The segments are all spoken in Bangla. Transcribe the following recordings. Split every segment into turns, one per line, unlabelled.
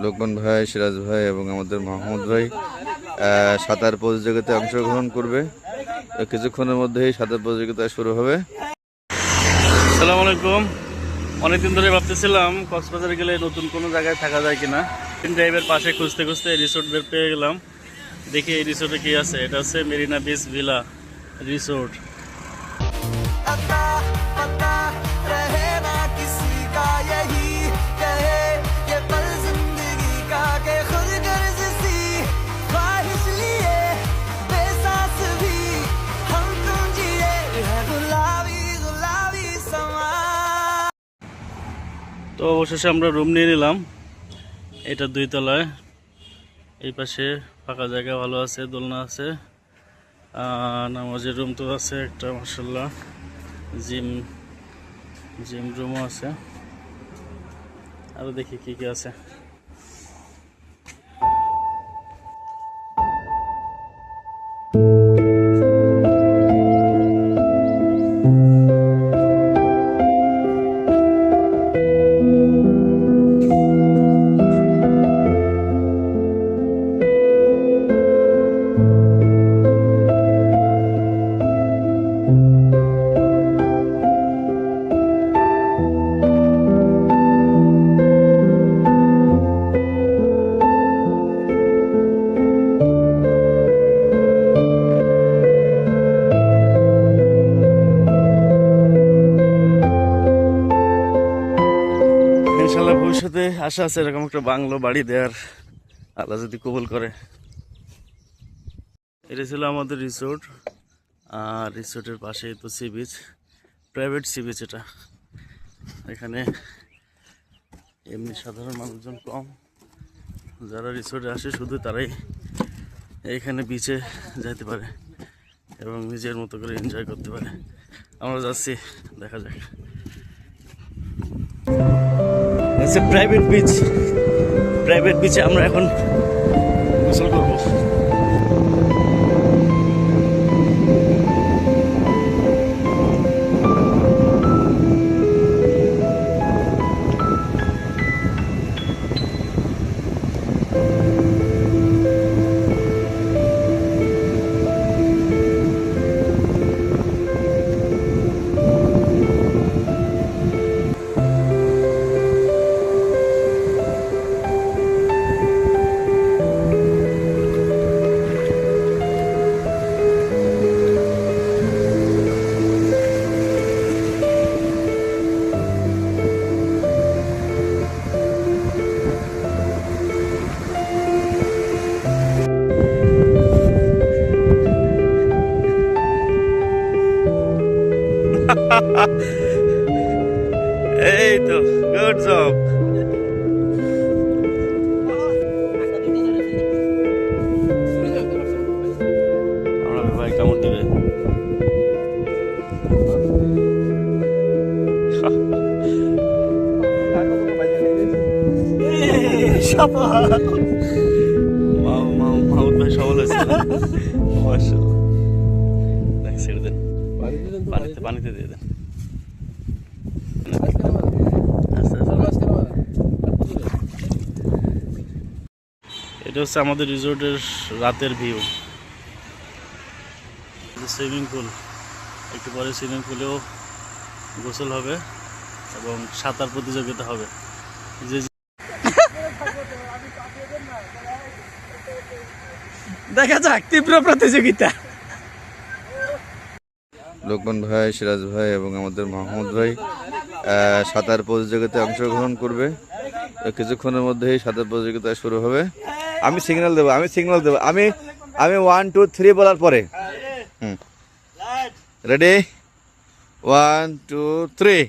লোকমান ভাই, সিরাজ ভাই এবং আমাদের মাহমুদ ভাই সাঁতার প্রতিযোগিতায় অংশগ্রহণ করবে। কিছুক্ষণের মধ্যেই সাঁতার প্রতিযোগিতা শুরু হবে।
আসসালামু আলাইকুম। অনেকদিন ধরে ভাবতেছিলাম কক্সবাজারে গেলে নতুন কোনো জায়গায় থাকা যায় কিনা। ড্রাইভের পাশে খুঁজতে খুঁজতে রিসোর্ট বের পেয়ে গেলাম। দেখি এই রিসোর্টে কি আছে। এটা হচ্ছে মেরিনা বিচ ভিলা রিসোর্ট। তো অবশেষে আমরা রুম নিয়ে নিলাম। এটা 2 তলায়। এই পাশে ফাঁকা জায়গা ভালো আছে, দোলনা আছে, নামাজের রুম তো আছে একটা, মাশাআল্লাহ। জিম রুমও আছে। আরো দেখি কি কি আছে। ইনশাআল্লাহ ভবিষ্যতে আশা আছে এরকম একটা বাংলো বাড়ি দেওয়ার, আল্লাহ যদি কবুল করে। এটা ছিল আমাদের রিসোর্ট। আর রিসোর্টের পাশেই তো sea beach, private sea beach এটা। এখানে এমনি সাধারণ মানুষজন কম। যারা রিসোর্টে আসে শুধু তারাই এইখানে বিচে যেতে পারে এবং নিজের মতো করে এনজয় করতে পারে। আমরা যাচ্ছি, দেখা যাক। প্রাইভেট বিচ, প্রাইভেট বিচে আমরা এখন গোসল করবো। এই তো, গুড জব। আমরা ভাই কামড় দিবে। মাহমুদ ভাই সবল হয়েছে। ছেড়ে দেন, পানিতে দিয়ে দেন। এটা হচ্ছে আমাদের রিসোর্টের রাতের ভিউ। সুইমিং পুল, একটু পরে সুইমিং পুলেও গোসল হবে এবং সাঁতার প্রতিযোগিতা হবে।
দেখা যাক, তীব্র প্রতিযোগিতা।
লোকমান ভাই, সিরাজ ভাই এবং আমাদের মাহমুদ ভাই সাঁতার প্রতিযোগিতায় অংশগ্রহণ করবে। কিছুক্ষণের মধ্যেই সাঁতার প্রতিযোগিতা শুরু হবে। আমি সিগন্যাল দেবো, আমি 1 2 3 বলার পরে। রেডি, 1 2 3।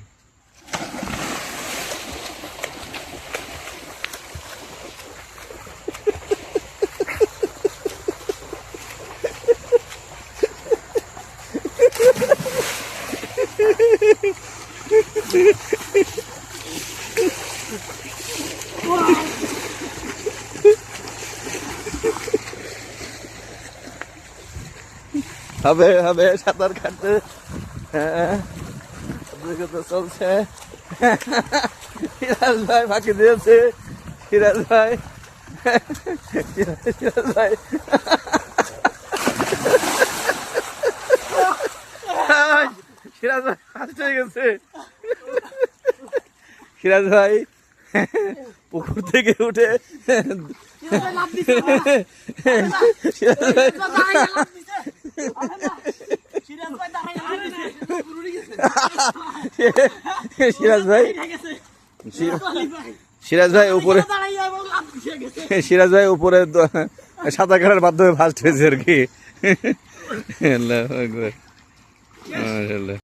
হবে হবে সাঁতার কাটতে চলছে। ভাই ফাঁকি দিয়েছে, সিরাজ ভাই, সিরাজ ভাই, সিরাজ ভাই ফার্স্ট হয়ে গেছে। সিরাজ ভাই পুকুর থেকে উঠে সিরাজ ভাই, সিরাজ ভাই, সিরাজ ভাই উপরে, সিরাজ ভাই উপরে সাঁতার কাটার মাধ্যমে ফার্স্ট হয়েছে আর কি। আল্লাহু আকবার, মাশাআল্লাহ।